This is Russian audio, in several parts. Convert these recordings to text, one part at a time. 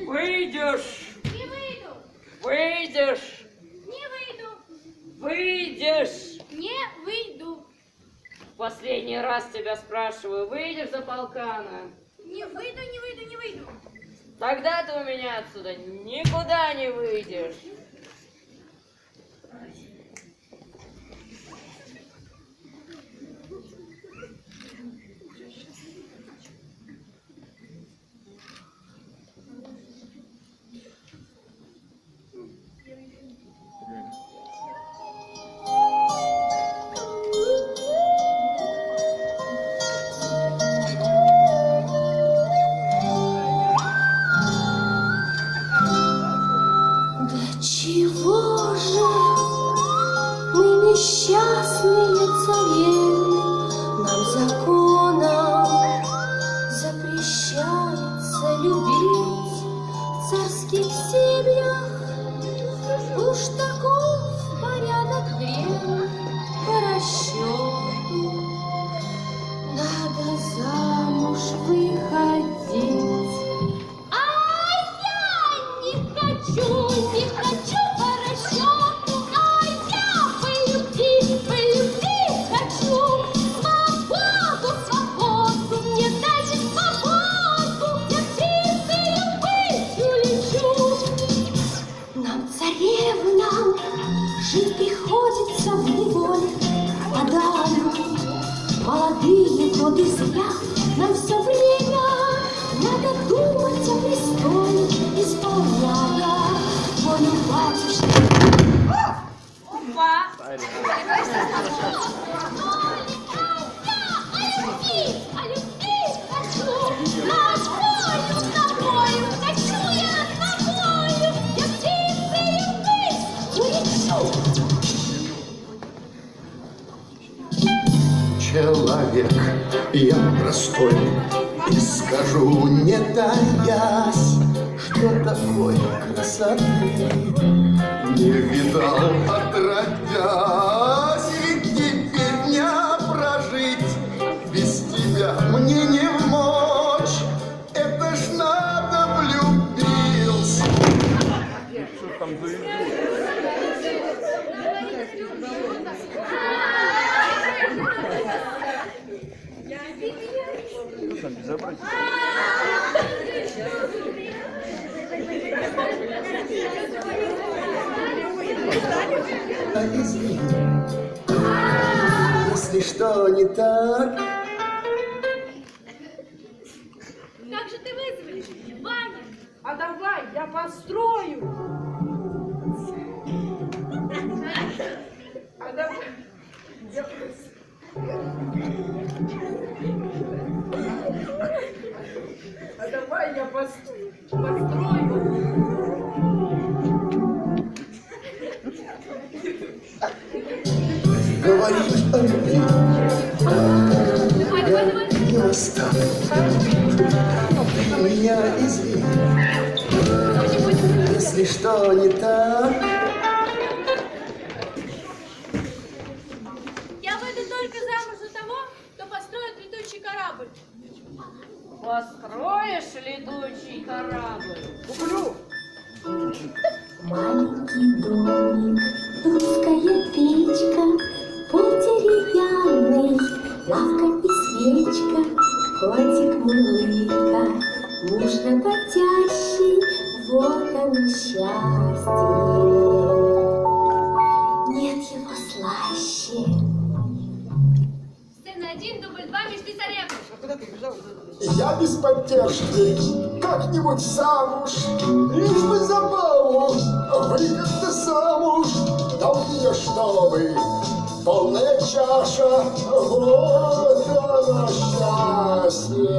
Выйдешь. Не выйду. Выйдешь. Не выйду. Выйдешь. Не выйду. В последний раз тебя спрашиваю, выйдешь за полкана? Не выйду, не выйду, не выйду. Тогда ты у меня отсюда никуда не выйдешь. Чего же мы несчастные царевны, нам законом запрещается любить в царских семьях? Уж таков порядок древних по расчету. Надо замуж выходить. А я не хочу по расчету, а я полюбить хочу. Свободу, мне дайте свободу, я птицею быть улечу. Нам, царевнам, жить приходится в неволе, подарю молодые годы зря. Нам все время надо думать о престоле, исполняя волю батюшки. Опа! А любить хочу, набою, хочу я набою, я птицею быть улечу. Человек я простой, и скажу, не таясь, что такой красоты не видал отродясь. Ведь теперь дня прожить без тебя мне не в мочь. Это ж надо влюбился. Что там за игру? Что там безобразие? Извини, если что не так. Как же ты вызовешь, Ваня? А давай я построю. А давай я построю. Говоришь о любви, я не восстану. Меня извини, если что не так. Я выйду только замуж за того, кто построит летучий корабль. Построишь летучий корабль? Куплю. Маленький домик, русская печка, пол деревянный, лавка и свечка, котик мурлыка, муж работящий, вот оно счастье. Нет его слаще. Сцена 1, дубль 2, мечты царевны. Я без поддержки как-нибудь замуж, лишь бы забаву, выгодно замуж. Дал мне, чтобы полная чаша, вот оно счастье.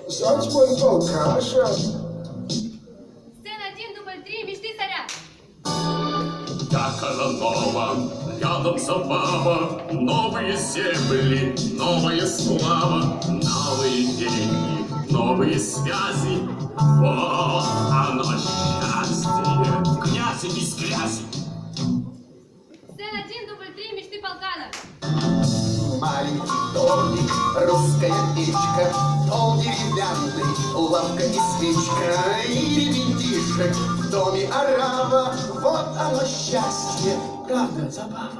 Взять мой полкаша. Сцена 1, дубль 3, мечты царя. Я Коронова, рядом забава, новые земли, новая слава, новые деньги, новые связи. Вот оно счастье. лавка и свечка, и ребятишек в доме орава. Вот оно счастье, правда, забава.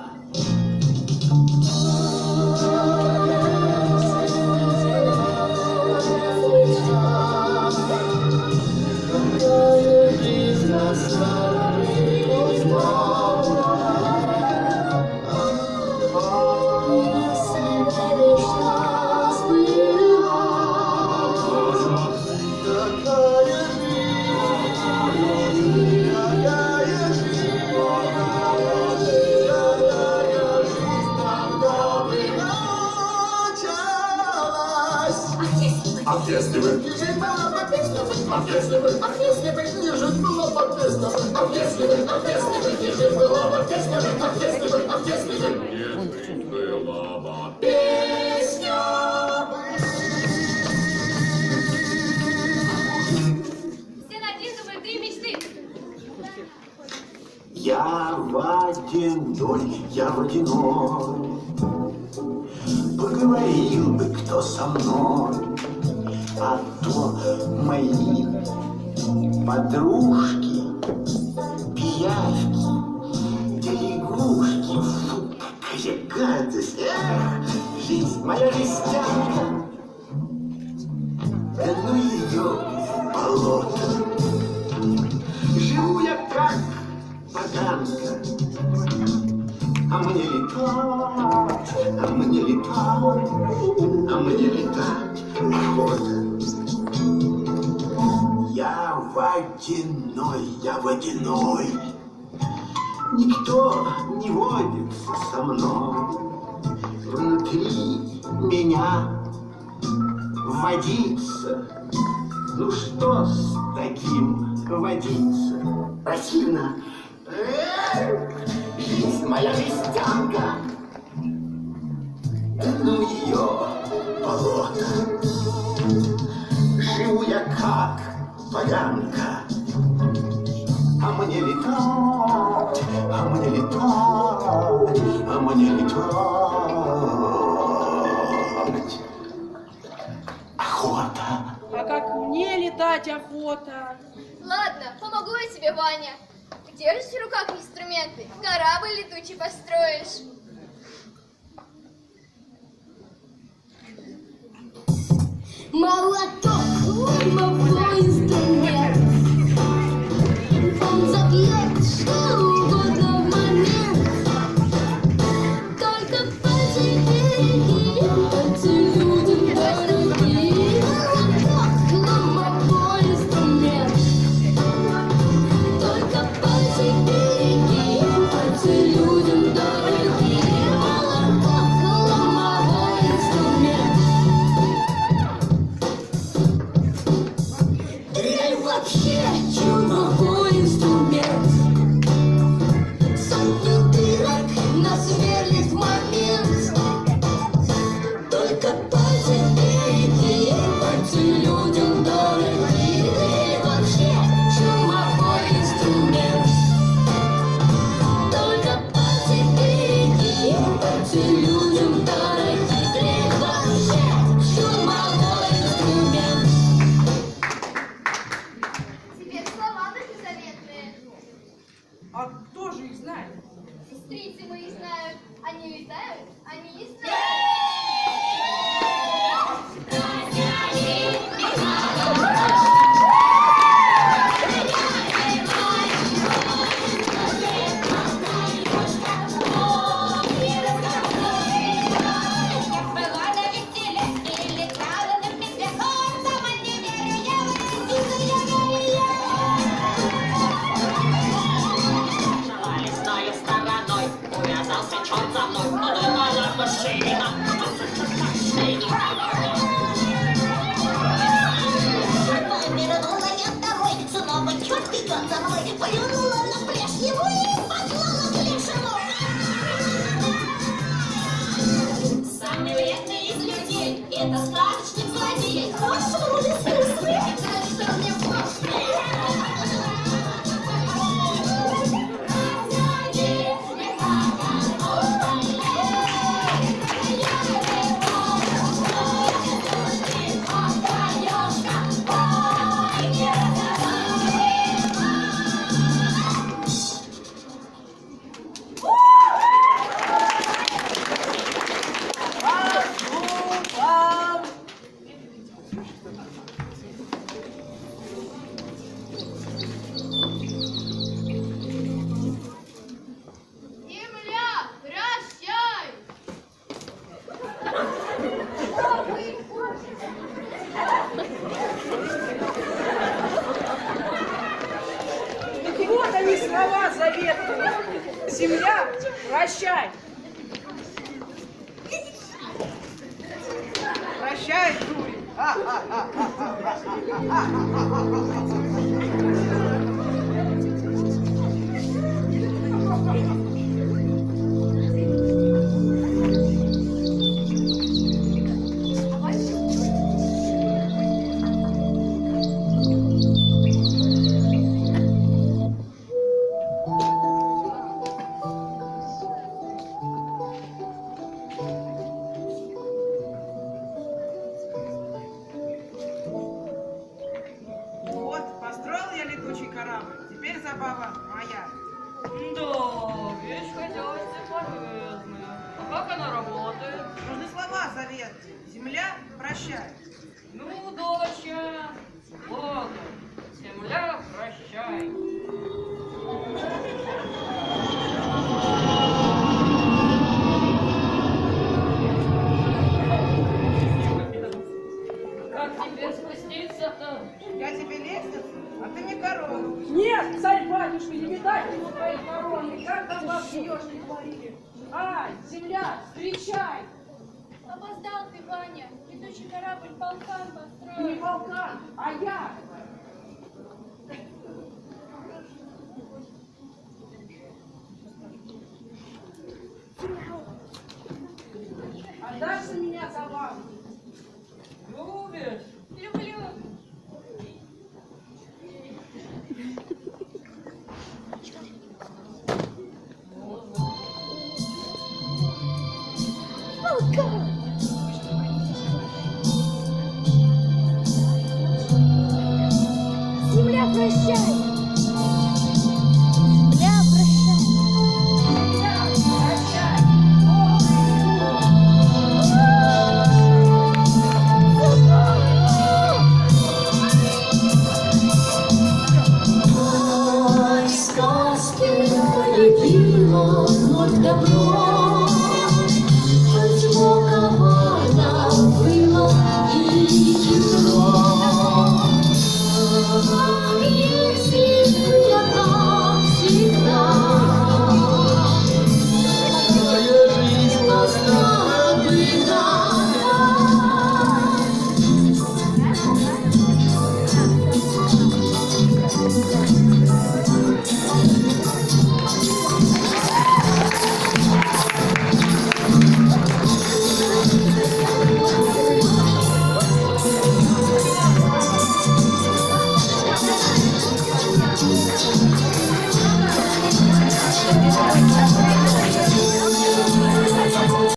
А если бы не жить было по песням, а если бы не жить было по песням, а если бы не жить было по песням, а если бы не жить было по песням. Все на один, дубль 3, мечты. Я водяной, поговорил бы кто со мной, а то мои подружки, пиявки, да лягушки, фу, какая гадость, эх, жизнь моя жестянка, да ну ее болото, живу я как поганка, а мне летать, а мне летать, а мне летать охота. Я водяной, никто не водится со мной. Внутри меня водится, ну что с таким водиться? Противно. Жизнь моя жестянка, ну ее болото. Живу я как поганка, а мне летать, а мне летать, а мне летать охота. А как мне летать охота? Ладно, помогу я тебе, Ваня. Держишь в руках инструменты, корабль летучий построишь. Молоток, ломовой инструмент. Он забьет что угодно в момент. Только пальцы береги, пальцы людям дороги. Молоток, ломовой инструмент. Только пальцы береги, пальцы людям дороги. Молоток, ломовой инструмент. Дрель вообще чумовой инструмент. Сотню дырок насверлит в момент. Только пальцы береги, пальцы людям дороги. Дрель вообще чумовой инструмент. Только пальцы береги, пальцы людям дороги. Дрель вообще чумовой инструмент. Теперь слова ветхозаветные. А кто же их знает? Сестрицы мои знают. Они летают, они не знают. Была на вертеле и летала на петле. О, сама не верю, я шла лесной стороной, увязался черт за мной, подумала машина. Повернула я второй, снова черт бегет за мной, плюнула на плешневу и поклала плешину. Самый вредный из людей — это сказочник злодей. Хочешь в лесу спрятать, что мне вкусный? слова заветные. Земля, прощай. Прощай, дури. Вот, построил я летучий корабль. Теперь забава моя. Да, вещь хозяйственная полезная. А как она работает? Нужны слова заветные. Земля, прощай. Ну, доча, ладно, земля, прощай. Как теперь спуститься-то? Я тебе лестницу, а ты мне корону. Нет, царь-батюшка, не видать ему твоей короны, как там вас ешки творили. Ай, земля, встречай! Опоздал ты, Ваня. Летучий корабль полкан Ты не построил. полкан, а я. Отдашь за меня забаву? Любишь? Люблю. Земля, прощай! Земля, прощай! Ой, сказки полюбила вновь добро.